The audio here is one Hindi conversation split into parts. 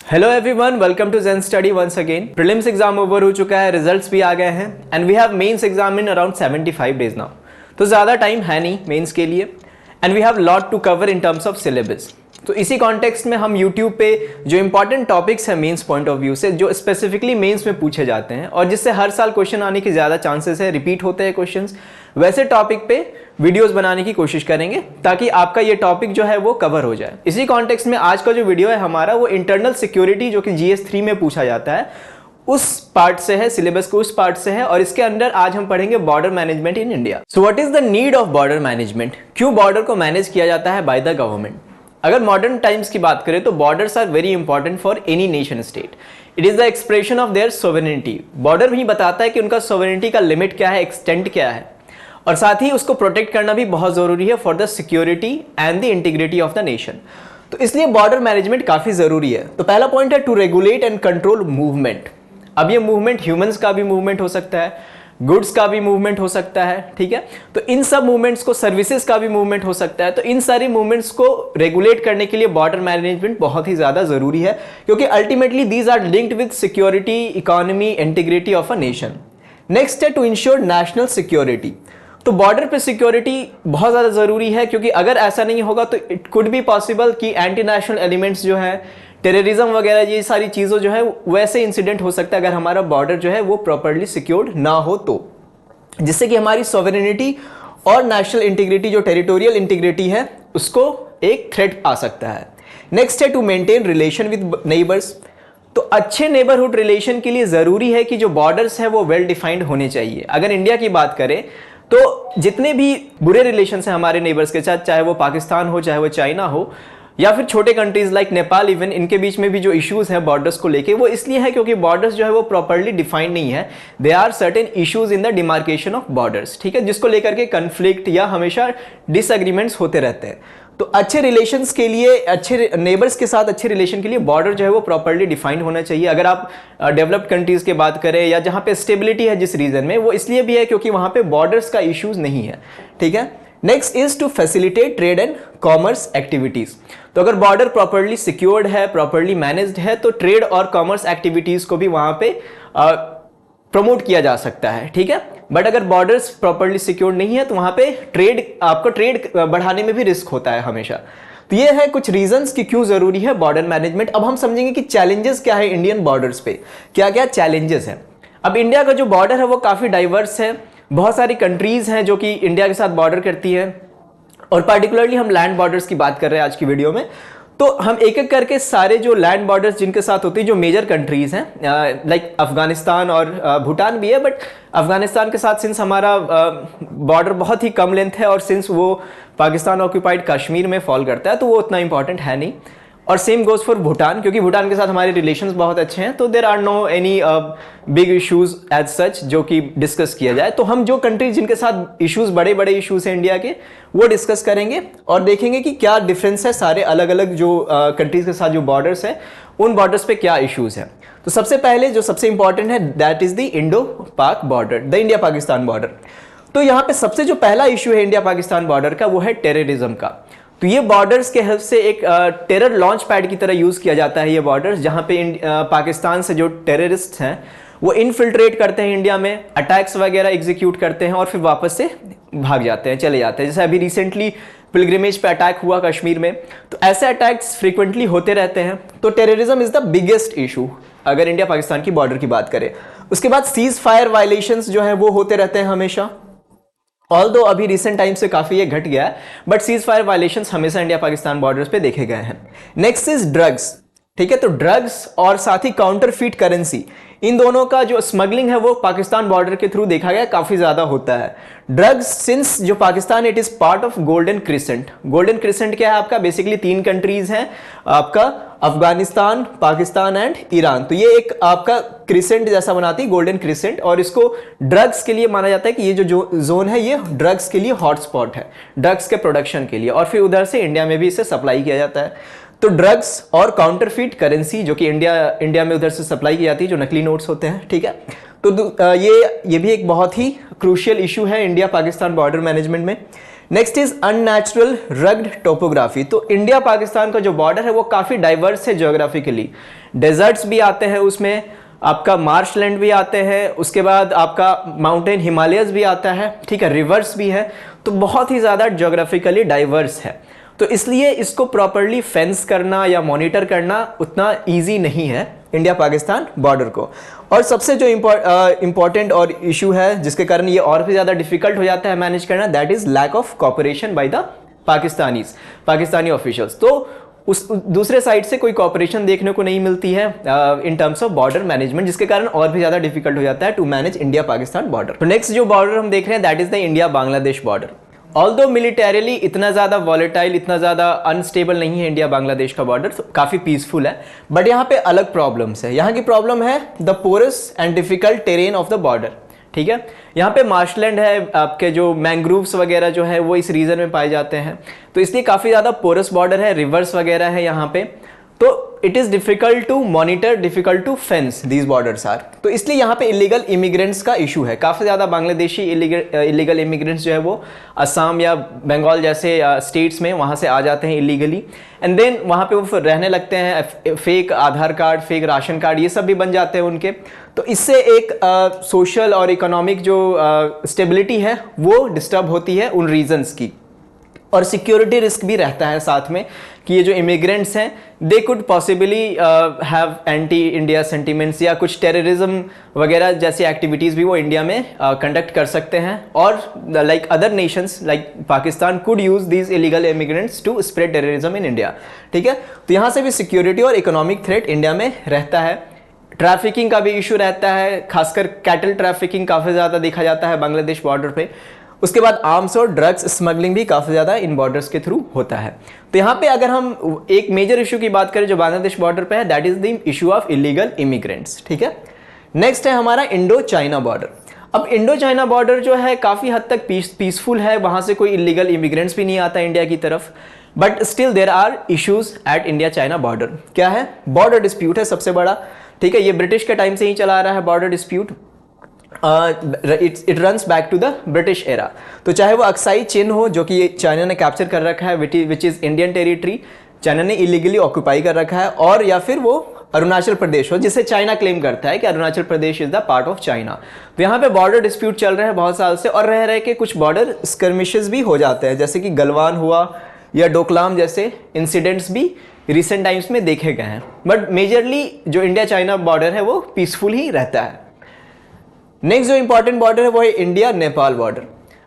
Hello everyone, welcome to Zen Study once again. Prelims exam over हो चुका है, रिजल्ट्स भी आ गए हैं and we have mains exam in around 75 days now. तो ज़्यादा टाइम है नहीं मेंस के लिए and we have lot to cover in terms of syllabus. तो इसी कॉन्टेक्स्ट में हम यूट्यूब पे जो इंपॉर्टेंट टॉपिक्स हैं मेंस पॉइंट ऑफ व्यू से, जो स्पेसिफिकली मेंस में पूछे जाते हैं और जिससे हर साल क्वेश्चन आने के ज़्यादा चांसेस है, रिपीट होते हैं क्वेश्चंस, वैसे टॉपिक पे वीडियोस बनाने की कोशिश करेंगे ताकि आपका ये टॉपिक जो है वो कवर हो जाए। इसी कॉन्टेक्स्ट में आज का जो वीडियो है हमारा, वो इंटरनल सिक्योरिटी जो कि जीएस 3 में पूछा जाता है उस पार्ट से है, सिलेबस के उस पार्ट से है, और इसके अंदर आज हम पढ़ेंगे border management in India. So what is the need of border management? क्यों बॉर्डर को मैनेज किया जाता है बाय द गवर्नमेंट? अगर मॉडर्न टाइम्स की बात करें तो borders are very important for any nation state. It is the expression of their sovereignty. Border ही बताता है कि उनका सोवेरेनिटी का लिमिट क्या है, एक्सटेंट क्या है, और साथ ही उसको प्रोटेक्ट करना भी बहुत जरूरी है for the security and the integrity of the nation. तो इसलिए बॉर्डर मैनेजमेंट काफी जरूरी है। तो पहला पॉइंट है to regulate and control movement. अब ये मूवमेंट ह्यूमंस का भी मूवमेंट हो सकता है, गुड्स का भी मूवमेंट हो सकता है, ठीक है। तो इन सब मूवमेंट्स को, सर्विसेज का भी मूवमेंट हो सकता है। तो इन सारी मूवमेंट्स को रेगुलेट करने के लिए बॉर्डर मैनेजमेंट बहुत ही ज्यादा जरूरी है, क्योंकि ultimately these are linked with security, economy, integrity of a nation. Next है टू इंश्योर नेशनल सिक्योरिटी। तो बॉर्डर पे सिक्योरिटी बहुत ज़्यादा ज़रूरी है, क्योंकि अगर ऐसा नहीं होगा तो इट कुड बी पॉसिबल कि एंटी नेशनल एलिमेंट्स जो है, टेररिज्म वगैरह, ये सारी चीज़ों जो है वैसे इंसिडेंट हो सकता है अगर हमारा बॉर्डर जो है वो प्रॉपर्ली सिक्योर्ड ना हो तो, जिससे कि हमारी सॉवरेनिटी और नेशनल इंटीग्रिटी, जो टेरिटोरियल इंटीग्रिटी है, उसको एक थ्रेट आ सकता है। नेक्स्ट है to maintain relation with neighbours. तो अच्छे नेबरहुड रिलेशन के लिए ज़रूरी है कि जो बॉर्डर्स है वो वेल डिफाइंड होने चाहिए। अगर इंडिया की बात करें तो जितने भी बुरे रिलेशन हैं हमारे नेबर्स के साथ, चाहे वो पाकिस्तान हो, चाहे वो चाइना हो, या फिर छोटे कंट्रीज लाइक नेपाल, इवन इनके बीच में भी जो इश्यूज हैं बॉर्डर्स को लेके, वो इसलिए है क्योंकि बॉर्डर्स जो है वो प्रॉपर्ली डिफाइंड नहीं है। They are certain issues in the demarcation of borders, ठीक है, जिसको लेकर के कंफ्लिक्ट या हमेशा डिसएग्रीमेंट्स होते रहते हैं। तो अच्छे रिलेशंस के लिए, अच्छे नेबर्स के साथ अच्छे रिलेशन के लिए बॉर्डर जो है वो प्रॉपर्ली डिफाइंड होना चाहिए। अगर आप डेवलप्ड कंट्रीज की बात करें या जहां पे स्टेबिलिटी है जिस रीजन में, वो इसलिए भी है क्योंकि वहां पे बॉर्डर्स का इश्यूज नहीं है, ठीक है। Next is to facilitate trade and commerce activities. तो अगर बॉर्डर प्रॉपर्ली सिक्योर्ड है, प्रॉपर्ली मैनेज्ड है, तो ट्रेड और कॉमर्स एक्टिविटीज को भी वहां पे प्रमोट किया जा सकता है, ठीक है। बट अगर बॉर्डर्स प्रॉपर्ली सिक्योर नहीं है तो वहां पे आपको ट्रेड बढ़ाने में भी रिस्क होता है हमेशा। तो ये है कुछ रीजंस कि क्यों जरूरी है बॉर्डर मैनेजमेंट। अब हम समझेंगे कि चैलेंजेस क्या है इंडियन बॉर्डर्स पे, क्या क्या चैलेंजेस हैं। अब इंडिया का जो बॉर्डर है वो काफी डाइवर्स है, बहुत सारी कंट्रीज हैं जो कि इंडिया के साथ बॉर्डर करती है, और पर्टिकुलरली हम लैंड बॉर्डर्स की बात कर रहे हैं आज की वीडियो में। तो हम एक एक करके सारे जो लैंड बॉर्डर्स जिनके साथ होती है, जो मेजर कंट्रीज हैं, लाइक अफगानिस्तान और भूटान भी है, बट अफगानिस्तान के साथ सिंस हमारा बॉर्डर बहुत ही कम लेंथ है और सिंस वो पाकिस्तान ऑक्यूपाइड कश्मीर में फॉल करता है तो वो उतना इंपॉर्टेंट है नहीं। और सेम गोज फॉर भूटान, क्योंकि भूटान के साथ हमारे रिलेशंस बहुत अच्छे हैं, तो there are no any big issues as such जो कि डिस्कस किया जाए। तो हम जो कंट्रीज जिनके साथ इश्यूज, बड़े बड़े इश्यूज हैं इंडिया के, वो डिस्कस करेंगे और देखेंगे कि क्या डिफरेंस है सारे अलग अलग जो कंट्रीज के साथ जो बॉर्डर्स है, उन बॉर्डर्स पे क्या इश्यूज हैं। तो सबसे पहले जो सबसे इंपॉर्टेंट है, दैट इज द इंडो पाक border, the India Pakistan border. तो यहाँ पे सबसे जो पहला इश्यू है इंडिया पाकिस्तान बॉर्डर का, वो है टेररिज्म का। तो ये बॉर्डर्स के हेल्प से एक टेरर लॉन्च पैड की तरह यूज किया जाता है ये बॉर्डर्स, जहां पे पाकिस्तान से जो टेररिस्ट हैं वो इनफिल्ट्रेट करते हैं इंडिया में, अटैक्स वगैरह एग्जीक्यूट करते हैं और फिर वापस से भाग जाते हैं, चले जाते हैं। जैसे अभी रिसेंटली पिलग्रिमेज पे अटैक हुआ कश्मीर में, तो ऐसे अटैक्स फ्रीक्वेंटली होते रहते हैं। तो terrorism is the biggest issue अगर इंडिया पाकिस्तान की बॉर्डर की बात करें। उसके बाद सीज फायर वायलेशंस जो है वो होते रहते हैं हमेशा, ऑल्दो अभी रिसेंट टाइम से काफी ये घट गया है, बट सीज फायर वायलेशंस हमेशा इंडिया पाकिस्तान बॉर्डर्स पे देखे गए हैं। नेक्स्ट इज ड्रग्स, ठीक है। तो ड्रग्स और साथ ही काउंटरफीट करेंसी, इन दोनों का जो स्मगलिंग है वो पाकिस्तान बॉर्डर के थ्रू देखा गया काफी ज्यादा होता है। ड्रग्स सिंस जो Pakistan, it is part of golden crescent. Golden crescent क्या है आपका? बेसिकली 3 कंट्रीज हैं आपका, अफगानिस्तान, पाकिस्तान एंड ईरान। तो ये एक आपका क्रिसेंट जैसा बनाती है, गोल्डन क्रिसेंट, और इसको ड्रग्स के लिए माना जाता है कि ये जो जोन है ये ड्रग्स के लिए हॉटस्पॉट है, ड्रग्स के प्रोडक्शन के लिए, और फिर उधर से इंडिया में भी इसे सप्लाई किया जाता है। तो ड्रग्स और काउंटरफीट करेंसी जो कि इंडिया में उधर से सप्लाई की जाती है, जो नकली नोट्स होते हैं, ठीक है। तो ये भी एक बहुत ही क्रूशियल इशू है इंडिया पाकिस्तान बॉर्डर मैनेजमेंट में। Next is unnatural rugged topography. तो इंडिया पाकिस्तान का जो बॉर्डर है वो काफ़ी डाइवर्स है ज्योग्राफिकली। डेजर्ट्स भी आते हैं उसमें, आपका मार्शलैंड भी आते हैं, उसके बाद आपका माउंटेन हिमालयस भी आता है, ठीक है, रिवर्स भी है। तो बहुत ही ज़्यादा ज्योग्राफिकली डाइवर्स है। तो इसलिए इसको प्रॉपरली फेंस करना या मॉनिटर करना उतना ईजी नहीं है इंडिया पाकिस्तान बॉर्डर को। और सबसे जो इम्पॉर्टेंट और इशू है जिसके कारण ये और भी ज़्यादा डिफिकल्ट हो जाता है मैनेज करना, that is lack of cooperation by the Pakistani officials. तो उस दूसरे साइड से कोई कॉपरेशन देखने को नहीं मिलती है in terms of border management, जिसके कारण और भी ज़्यादा डिफिकल्ट हो जाता है to manage India Pakistan border. तो नेक्स्ट जो बॉर्डर हम देख रहे हैं that is the India Bangladesh border. Although militarily इतना ज़्यादा वॉलेटाइल, इतना ज़्यादा अनस्टेबल नहीं है इंडिया बांग्लादेश का बॉर्डर, तो काफ़ी पीसफुल है। बट यहाँ पे अलग प्रॉब्लम्स है। यहाँ की प्रॉब्लम है the porous and difficult terrain of the border, ठीक है। यहाँ पे मार्शलैंड है, आपके जो मैंग्रोव्स वगैरह जो है वो इस रीजन में पाए जाते हैं, तो इसलिए काफ़ी ज़्यादा पोरस बॉर्डर है, रिवर्स वगैरह है यहाँ पे। तो it is difficult to monitor, difficult to fence these borders are. तो इसलिए यहाँ पे इलीगल इमिग्रेंट्स का इशू है। काफ़ी ज़्यादा बांग्लादेशी इलीगल इमिग्रेंट्स जो है वो असम या बंगाल जैसे स्टेट्स में वहाँ से आ जाते हैं इलीगली, एंड देन वहाँ पे वो फिर रहने लगते हैं। फेक आधार कार्ड, फेक राशन कार्ड, ये सब भी बन जाते हैं उनके। तो इससे एक सोशल और इकोनॉमिक जो स्टेबिलिटी है वो डिस्टर्ब होती है उन रीजन्स की। और सिक्योरिटी रिस्क भी रहता है साथ में कि ये जो इमिग्रेंट्स हैं they could possibly have anti India sentiments या कुछ टेररिज्म वगैरह जैसी एक्टिविटीज़ भी वो इंडिया में कंडक्ट कर सकते हैं। और like other nations like Pakistan could use these illegal immigrants to spread terrorism in India, ठीक है। तो यहाँ से भी सिक्योरिटी और इकोनॉमिक थ्रेट इंडिया में रहता है। ट्रैफिकिंग का भी इशू रहता है, खासकर कैटल ट्रैफिकिंग काफ़ी ज़्यादा देखा जाता है बांग्लादेश बॉर्डर पे। उसके बाद आर्म्स और ड्रग्स स्मगलिंग भी काफ़ी ज़्यादा इन बॉर्डर्स के थ्रू होता है। तो यहाँ पे अगर हम एक मेजर इशू की बात करें जो बांग्लादेश बॉर्डर पे है, that is the issue of illegal immigrants, ठीक है। नेक्स्ट है हमारा इंडो चाइना बॉर्डर। अब इंडो चाइना बॉर्डर जो है काफ़ी हद तक पीसफुल है, वहाँ से कोई इलीगल इमिग्रेंट्स भी नहीं आता इंडिया की तरफ। But still there are issues at India China border. क्या है? बॉर्डर डिस्प्यूट है सबसे बड़ा, ठीक है। ये ब्रिटिश के टाइम से ही चला आ रहा है border dispute. It runs back to the British era. तो चाहे वो अक्साई चिन हो जो कि चाइना ने कैप्चर कर रखा है, which is Indian territory, China ने इलीगली ऑक्यूपाई कर रखा है, और या फिर वो अरुणाचल प्रदेश हो जिसे चाइना क्लेम करता है कि Arunachal Pradesh is the part of China. तो यहाँ पे बॉर्डर डिस्प्यूट चल रहे हैं बहुत साल से, और रह रहे के कुछ बॉर्डर स्कर्मिशेस भी हो जाते हैं, जैसे कि गलवान हुआ या डोकलाम जैसे इंसिडेंट्स भी रिसेंट टाइम्स में देखे गए हैं। बट मेजरली जो इंडिया चाइना बॉर्डर है वो पीसफुल ही रहता है। नेक्स्ट जो इंपॉर्टेंट बॉर्डर है वो है इंडिया नेपाल बॉर्डर।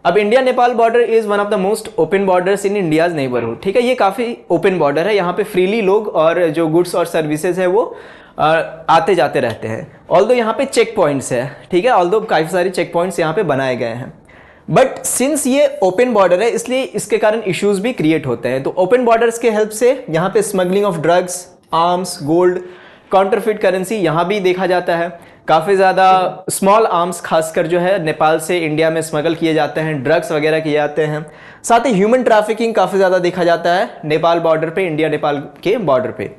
अब India Nepal border is one of the most open borders in India's neighbourhood, ठीक है। ये काफ़ी ओपन बॉर्डर है, यहाँ पे फ्रीली लोग और जो गुड्स और सर्विसेज है वो आते जाते रहते हैं। ऑल्दो यहाँ पे चेक पॉइंट्स है, ठीक है, ऑल्दो काफ़ी सारे चेक पॉइंट्स यहाँ पे बनाए गए हैं। बट सिंस ये ओपन बॉर्डर है इसलिए इसके कारण इश्यूज भी क्रिएट होते हैं। तो ओपन बॉर्डर्स के हेल्प से यहाँ पे smuggling of drugs, arms, gold, counterfeit currency यहाँ भी देखा जाता है। काफ़ी ज़्यादा स्मॉल आर्म्स खासकर जो है नेपाल से इंडिया में स्मगल किए जाते हैं, ड्रग्स वगैरह किए जाते हैं। साथ ही ह्यूमन ट्रैफिकिंग काफ़ी ज़्यादा देखा जाता है नेपाल बॉर्डर पे, इंडिया नेपाल के बॉर्डर पे।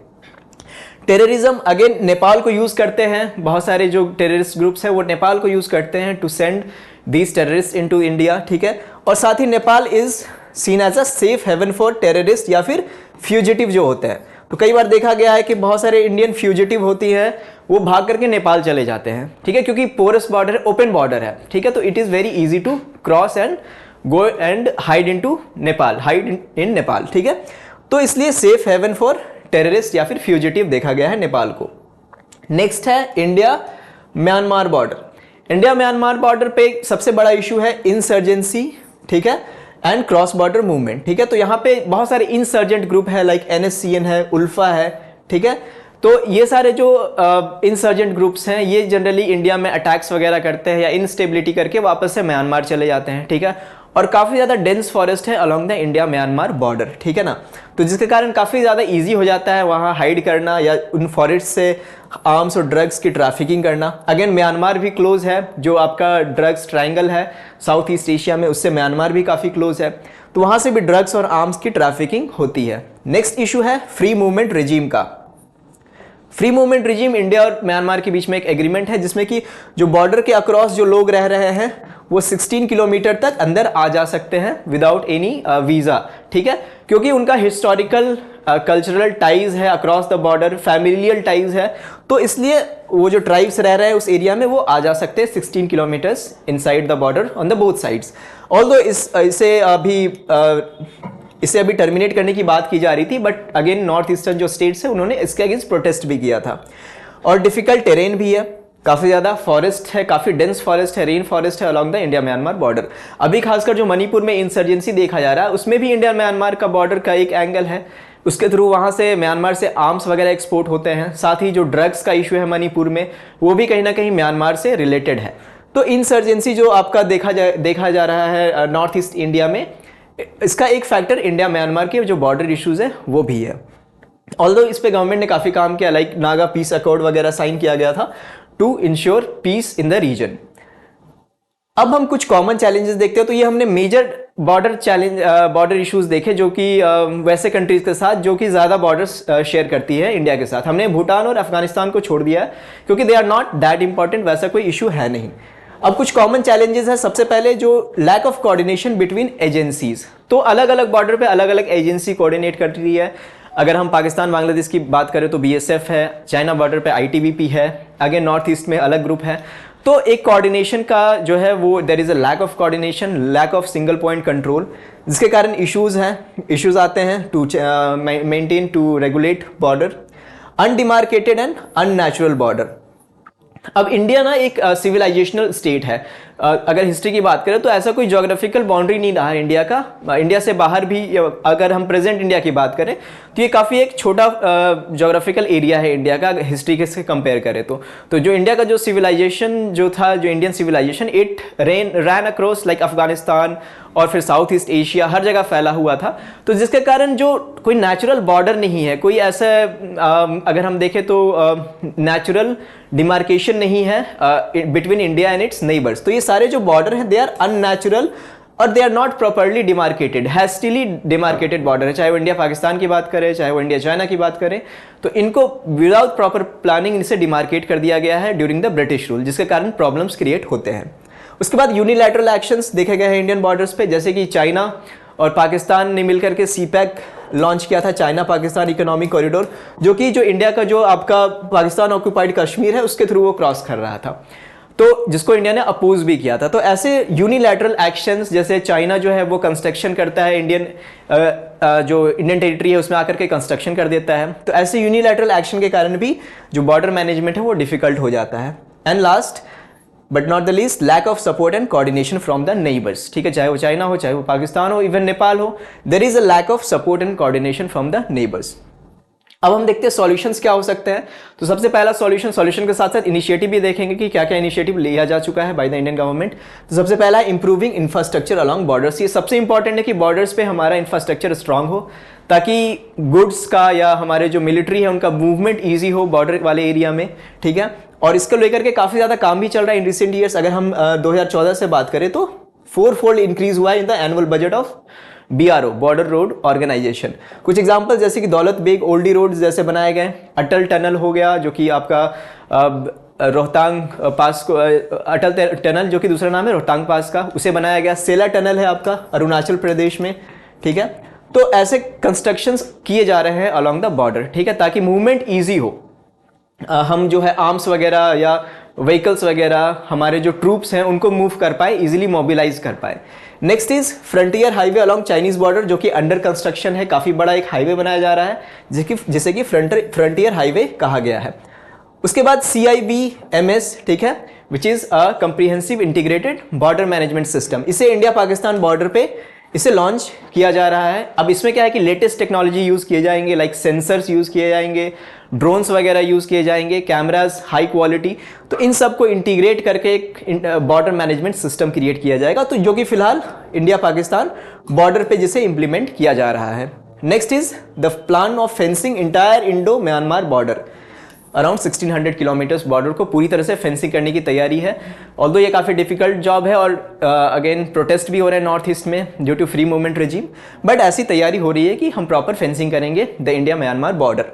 टेररिज्म अगेन नेपाल को यूज़ करते हैं, बहुत सारे जो टेररिस्ट ग्रुप्स हैं वो नेपाल को यूज़ करते हैं to send these terrorist into India, ठीक है। और साथ ही Nepal is seen as a safe haven for terrorist या फिर फ्यूजिटिव जो होते हैं। तो कई बार देखा गया है कि बहुत सारे इंडियन फ्यूजिटिव होती है वो भाग करके नेपाल चले जाते हैं, ठीक है, क्योंकि पोरस बॉर्डर है, ओपन बॉर्डर है, ठीक है। तो it is very easy to cross and go and hide into Nepal, hide in Nepal, ठीक है। तो इसलिए सेफ हेवन फॉर टेररिस्ट या फिर फ्यूजिटिव देखा गया है नेपाल को। नेक्स्ट है India Myanmar border. India Myanmar border पे सबसे बड़ा इशू है इंसर्जेंसी, ठीक है, एंड क्रॉस बॉर्डर मूवमेंट, ठीक है। तो यहाँ पे बहुत सारे इंसर्जेंट ग्रुप है, लाइक NSCN है, उल्फा है, ठीक है। तो ये सारे जो इंसर्जेंट ग्रुप्स हैं ये जनरली इंडिया में अटैक्स वगैरह करते हैं या इनस्टेबिलिटी करके वापस से म्यांमार चले जाते हैं, ठीक है। और काफ़ी ज़्यादा डेंस फॉरेस्ट है along the India Myanmar border, ठीक है ना। तो जिसके कारण काफ़ी ज़्यादा ईजी हो जाता है वहाँ हाइड करना या उन फॉरेस्ट से आर्म्स और ड्रग्स की ट्रैफिकिंग करना। अगेन म्यांमार भी क्लोज है, जो आपका ड्रग्स ट्रायंगल है साउथ ईस्ट एशिया में, उससे म्यांमार भी काफ़ी क्लोज है। तो वहाँ से भी ड्रग्स और आर्म्स की ट्रैफिकिंग होती है। नेक्स्ट इशू है फ्री मूवमेंट रिजीम का। फ्री मूवमेंट रिजीम इंडिया और म्यांमार के बीच में एक एग्रीमेंट है जिसमें कि जो बॉर्डर के अक्रॉस जो लोग रह रहे हैं वो 16 किलोमीटर तक अंदर आ जा सकते हैं विदाउट एनी वीज़ा, ठीक है, क्योंकि उनका हिस्टोरिकल कल्चरल टाइज है across the border, familial ties है, तो इसलिए वो जो ट्राइब्स रह रहे हैं उस एरिया में वो आ जा सकते हैं 16 kilometres inside the border on the both sides. Although इसे अभी टर्मिनेट करने की बात की जा रही थी, बट अगेन नॉर्थ ईस्टर्न जो स्टेट्स है उन्होंने इसके अगेंस्ट प्रोटेस्ट भी किया था। और डिफिकल्ट टेरेन भी है, काफ़ी ज़्यादा फॉरेस्ट है, काफ़ी डेंस फॉरेस्ट है, रेन फॉरेस्ट है along the India Myanmar border. अभी खासकर जो मणिपुर में इंसर्जेंसी देखा जा रहा है उसमें भी इंडिया म्यांमार का बॉर्डर का एक एंगल है, उसके थ्रू वहाँ से म्यांमार से आर्म्स वगैरह एक्सपोर्ट होते हैं। साथ ही जो ड्रग्स का इशू है मणिपुर में वो भी कहीं ना कहीं म्यांमार से रिलेटेड है। तो इंसर्जेंसी जो आपका देखा जा रहा है नॉर्थ ईस्ट इंडिया में, इसका एक फैक्टर इंडिया म्यांमार के जो बॉर्डर इश्यूज है वो भी है। ऑल्दो इस पे गवर्नमेंट ने काफ़ी काम किया, लाइक नागा पीस अकॉर्ड वगैरह साइन किया गया था to ensure peace in the region. अब हम कुछ कॉमन चैलेंजेस देखते हैं। तो ये हमने मेजर बॉर्डर इश्यूज देखे जो कि वैसे कंट्रीज के साथ जो कि ज़्यादा बॉर्डर्स शेयर करती है इंडिया के साथ। हमने भूटान और अफगानिस्तान को छोड़ दिया है क्योंकि they are not that important, वैसा कोई इशू है नहीं। अब कुछ कॉमन चैलेंजेस है। सबसे पहले जो lack of coordination between agencies, तो अलग अलग बॉर्डर पे अलग अलग एजेंसी कोऑर्डिनेट कर रही है। अगर हम पाकिस्तान बांग्लादेश की बात करें तो बीएसएफ है, चाइना बॉर्डर पे आईटीबीपी है, आगे नॉर्थ ईस्ट में अलग ग्रुप है। तो एक कोऑर्डिनेशन का जो है वो there is a lack of coordination, lack of single point control, जिसके कारण इश्यूज आते हैं to maintain to regulate border, undemarcated and unnatural border. अब इंडिया ना एक सिविलाइजेशनल स्टेट है। अगर हिस्ट्री की बात करें तो ऐसा कोई ज्योग्राफिकल बाउंड्री नहीं रहा है इंडिया का। इंडिया से बाहर भी अगर हम प्रेजेंट इंडिया की बात करें तो ये काफ़ी एक छोटा ज्योग्राफिकल एरिया है इंडिया का, हिस्ट्री के से कंपेयर करें तो जो इंडिया का जो सिविलाइजेशन जो था, जो Indian civilisation, it ran across like Afghanistan और फिर साउथ ईस्ट एशिया, हर जगह फैला हुआ था। तो जिसके कारण जो कोई नेचुरल बॉर्डर नहीं है, कोई ऐसा अगर हम देखें तो नेचुरल डिमार्केशन नहीं है between India and it's neighbours. तो ये सारे जो बॉर्डर हैं दे आर अननेचुरल और they are not properly demarcated, hastily demarcated border है। चाहे वो इंडिया पाकिस्तान की बात करें, चाहे वो इंडिया चाइना की बात करें, तो इनको विदाउट प्रॉपर प्लानिंग इनसे डिमार्केट कर दिया गया है ड्यूरिंग द ब्रिटिश रूल, जिसके कारण प्रॉब्लम्स क्रिएट होते हैं। उसके बाद यूनिलैटरल एक्शंस देखे गए हैं इंडियन बॉर्डर्स पे, जैसे कि चाइना और पाकिस्तान ने मिलकर के सीपैक लॉन्च किया था, चाइना पाकिस्तान इकोनॉमिक कॉरिडोर, जो कि जो इंडिया का जो आपका पाकिस्तान ऑक्यूपाइड कश्मीर है उसके थ्रू वो क्रॉस कर रहा था, तो जिसको इंडिया ने अपोज भी किया था। तो ऐसे यूनिलैटरल एक्शंस, जैसे चाइना जो है वो कंस्ट्रक्शन करता है जो इंडियन टेरिटरी है उसमें आकर के कंस्ट्रक्शन कर देता है, तो ऐसे यूनिलैटरल एक्शन के कारण भी जो बॉर्डर मैनेजमेंट है वो डिफिकल्ट हो जाता है। And last but not the least, lack of support and coordination from the neighbours, ठीक है, चाहे वो चाइना हो, चाहे वो पाकिस्तान हो, इवन नेपाल हो, there is a lack of support and coordination from the neighbours. अब हम देखते हैं सॉल्यूशंस क्या हो सकते हैं। तो सबसे पहला सॉल्यूशन के साथ साथ इनिशिएटिव भी देखेंगे कि क्या क्या इनिशिएटिव लिया जा चुका है बाय द इंडियन गवर्नमेंट। तो सबसे पहला इंप्रूविंग इंफ्रास्ट्रक्चर अलॉन्ग बॉर्डर्स। ये सबसे इंपॉर्टेंट है कि बॉर्डर्स पे हमारा इंफ्रास्ट्रक्चर स्ट्रांग हो, ताकि गुड्स का या हमारे जो मिलिट्री है उनका मूवमेंट ईजी हो बॉर्डर वाले एरिया में, ठीक है। और इसको लेकर के काफ़ी ज़्यादा काम भी चल रहा है इन रिसेंट ईयर्स। अगर हम 2014 से बात करें तो 4-fold इंक्रीज हुआ है in the annual budget of BRO, border road organisation. कुछ एग्जांपल जैसे कि दौलत बेग ओल्डी रोड जैसे बनाए गए, अटल टनल हो गया जो कि आपका रोहतांग पास को, अटल टनल जो कि दूसरा नाम है रोहतांग पास का, उसे बनाया गया। सेला टनल है आपका अरुणाचल प्रदेश में, ठीक है। तो ऐसे कंस्ट्रक्शंस किए जा रहे हैं अलॉन्ग द बॉर्डर, ठीक है, ताकि मूवमेंट ईजी हो। हम जो है आर्म्स वगैरह या व्हीकल्स वगैरह, हमारे जो ट्रूप्स हैं उनको मूव कर पाए, इजीली मोबिलाइज कर पाए। Next is frontier highway along Chinese border, जो कि अंडर कंस्ट्रक्शन है, काफ़ी बड़ा एक हाईवे बनाया जा रहा है जिसे कि फ्रंटियर हाईवे कहा गया है। उसके बाद CIBMS, ठीक है, which is a comprehensive integrated border management system. इसे इंडिया पाकिस्तान बॉर्डर पे इसे लॉन्च किया जा रहा है। अब इसमें क्या है कि लेटेस्ट टेक्नोलॉजी यूज़ किए जाएंगे, लाइक सेंसर्स यूज़ किए जाएंगे, ड्रोन्स वगैरह यूज़ किए जाएंगे, कैमरास हाई क्वालिटी, तो इन सब को इंटीग्रेट करके एक बॉर्डर मैनेजमेंट सिस्टम क्रिएट किया जाएगा, तो जो कि फिलहाल इंडिया पाकिस्तान बॉर्डर पे जिसे इंप्लीमेंट किया जा रहा है। Next is the plan of fencing entire Indo Myanmar border. Around 1600 kilometres border को पूरी तरह से फेंसिंग करने की तैयारी है। ऑल्दो ये काफ़ी डिफिकल्ट जॉब है और अगेन प्रोटेस्ट भी हो रहे हैं नॉर्थ ईस्ट में due to free movement regime, but ऐसी तैयारी हो रही है कि हम प्रॉपर फेंसिंग करेंगे the India Myanmar border.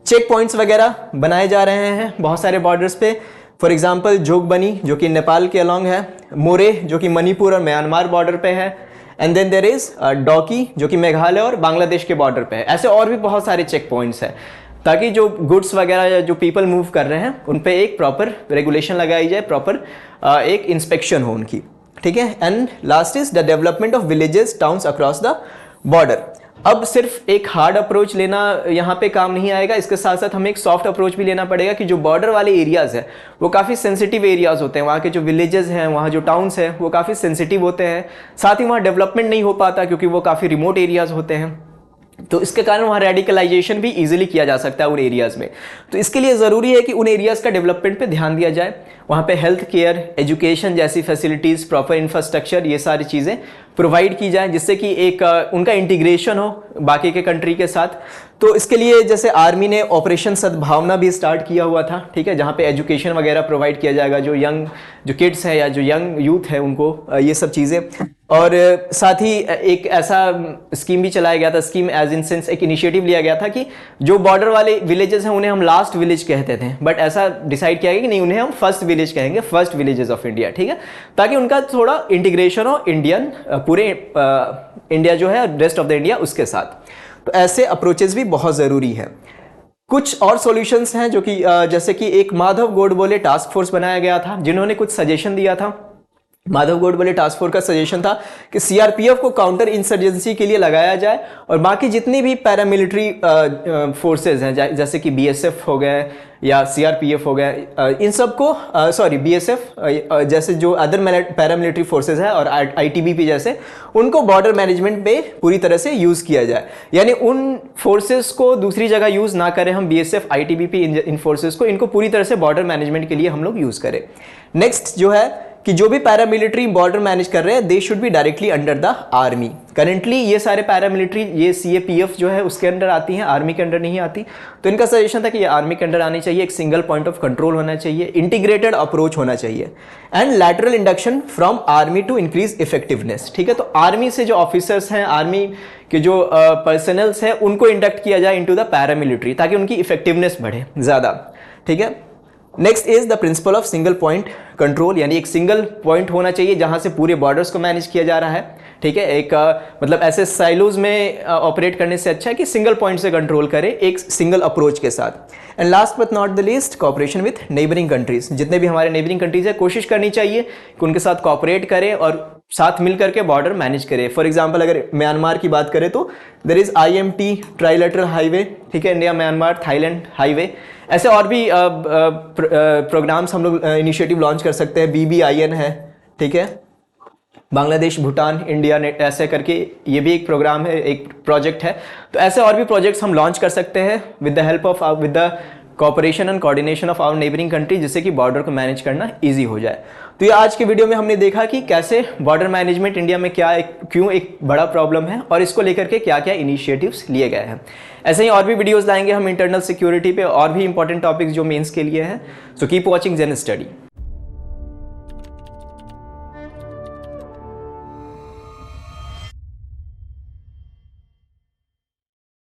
Check points वगैरह बनाए जा रहे हैं बहुत सारे बॉर्डर्स पे, फॉर एग्जाम्पल जोगबनी जो कि नेपाल के अलॉन्ग है, मोरे जो कि मणिपुर और म्यांमार बॉर्डर पे है, and then there is Dawki जो कि मेघालय और बांग्लादेश के बॉर्डर पे है। ऐसे और भी बहुत सारे चेक पॉइंट्स हैं ताकि जो गुड्स वगैरह या जो पीपल मूव कर रहे हैं उन पे एक प्रॉपर रेगुलेशन लगाई जाए, प्रॉपर एक इंस्पेक्शन हो उनकी, ठीक है। And last is the development of villages towns across the border. अब सिर्फ एक हार्ड अप्रोच लेना यहाँ पे काम नहीं आएगा, इसके साथ साथ हमें एक सॉफ्ट अप्रोच भी लेना पड़ेगा कि जो बॉर्डर वाले एरियाज़ हैं वो काफ़ी सेंसिटिव एरियाज़ होते हैं, वहाँ के जो विलेजेस हैं, वहाँ जो टाउन्स हैं वो काफ़ी सेंसिटिव होते हैं, साथ ही वहाँ डेवलपमेंट नहीं हो पाता क्योंकि वो काफ़ी रिमोट एरियाज़ होते हैं, तो इसके कारण वहाँ रेडिकलाइजेशन भी इजीली किया जा सकता है उन एरियाज़ में। तो इसके लिए ज़रूरी है कि उन एरियाज़ का डेवलपमेंट पे ध्यान दिया जाए, वहाँ पे हेल्थ केयर, एजुकेशन जैसी फैसिलिटीज़, प्रॉपर इंफ्रास्ट्रक्चर, ये सारी चीज़ें प्रोवाइड की जाए जिससे कि एक उनका इंटीग्रेशन हो बाकी के कंट्री के साथ। तो इसके लिए जैसे आर्मी ने ऑपरेशन सद्भावना भी स्टार्ट किया हुआ था, ठीक है, जहाँ पे एजुकेशन वगैरह प्रोवाइड किया जाएगा जो किड्स हैं या जो यंग यूथ है उनको ये सब चीज़ें। और साथ ही एक ऐसा स्कीम भी चलाया गया था, स्कीम एज इन सेंस एक इनिशिएटिव लिया गया था कि जो बॉर्डर वाले विलेजेस हैं उन्हें हम लास्ट विलेज कहते थे, बट ऐसा डिसाइड किया गया कि नहीं, उन्हें हम फर्स्ट विलेज कहेंगे, फर्स्ट विलेजेस ऑफ इंडिया, ठीक है, ताकि उनका थोड़ा इंटीग्रेशन हो इंडियन पूरे इंडिया जो है रेस्ट ऑफ द इंडिया उसके साथ। तो ऐसे अप्रोचेस भी बहुत ज़रूरी है। कुछ और सॉल्यूशंस हैं जो कि जैसे कि एक माधव गोडबोले टास्क फोर्स बनाया गया था जिन्होंने कुछ सजेशन दिया था। माधव गोडबोले टास्क फोर्स का सजेशन था कि सीआरपीएफ को काउंटर इंसर्जेंसी के लिए लगाया जाए और बाकी जितनी भी पैरामिलिट्री फोर्सेज हैं जैसे कि बीएसएफ हो गए या सीआरपीएफ हो गए, इन सबको बीएसएफ जैसे जो अदर पैरामिलिट्री फोर्सेज हैं और आईटीबीपी जैसे, उनको बॉर्डर मैनेजमेंट पे पूरी तरह से यूज़ किया जाए, यानी उन फोर्सेस को दूसरी जगह यूज़ ना करें हम, बीएसएफ आईटीबीपी इन फोर्सेस को, इनको पूरी तरह से बॉर्डर मैनेजमेंट के लिए हम लोग यूज़ करें। नेक्स्ट जो है कि जो भी पैरामिलिट्री बॉर्डर मैनेज कर रहे हैं they should be directly under the army. Currently ये सारे पैरामिलिट्री ये सीएपीएफ जो है उसके अंडर आती हैं, आर्मी के अंडर नहीं आती, तो इनका सजेशन था कि ये आर्मी के अंडर आनी चाहिए, एक सिंगल पॉइंट ऑफ कंट्रोल होना चाहिए, इंटीग्रेटेड अप्रोच होना चाहिए, and lateral induction from army to increase effectiveness, ठीक है। तो आर्मी से जो ऑफिसर्स हैं, आर्मी के जो पर्सनल्स हैं, उनको इंडक्ट किया जाए इनटू द पैरामिलिट्री ताकि उनकी इफेक्टिवनेस बढ़े ज़्यादा, ठीक है। Next is the principle of single point control, यानी एक सिंगल पॉइंट होना चाहिए जहां से पूरे बॉर्डर्स को मैनेज किया जा रहा है, ठीक है। एक मतलब ऐसे साइलोज में ऑपरेट करने से अच्छा है कि सिंगल पॉइंट से कंट्रोल करें एक सिंगल अप्रोच के साथ। And last but not the least, cooperation with neighbouring countries, जितने भी हमारे नेबरिंग कंट्रीज है कोशिश करनी चाहिए कि उनके साथ कोऑपरेट करें और साथ मिल करके बॉर्डर मैनेज करें। फॉर एग्जांपल अगर म्यांमार की बात करें तो there is IMT trilateral highway, ठीक है, इंडिया म्यांमार थाईलैंड हाईवे। ऐसे और भी प्रोग्राम्स हम लोग इनिशिएटिव लॉन्च कर सकते हैं, BBIN है, ठीक है, बांग्लादेश भूटान इंडिया नेट, ऐसे करके ये भी एक प्रोग्राम है, एक प्रोजेक्ट है। तो ऐसे और भी प्रोजेक्ट्स हम लॉन्च कर सकते हैं with the help of with the cooperation and coordination of our neighbouring country, जिससे कि बॉर्डर को मैनेज करना इजी हो जाए। तो ये आज के वीडियो में हमने देखा कि कैसे बॉर्डर मैनेजमेंट इंडिया में क्यों एक बड़ा प्रॉब्लम है और इसको लेकर के क्या क्या इनिशिएटिव्स लिए गए हैं। ऐसे ही और भी वीडियोस लाएंगे हम इंटरनल सिक्योरिटी पे और भी इंपॉर्टेंट टॉपिक्स जो मेंस के लिए हैं। सो कीप वॉचिंग जेन स्टडी।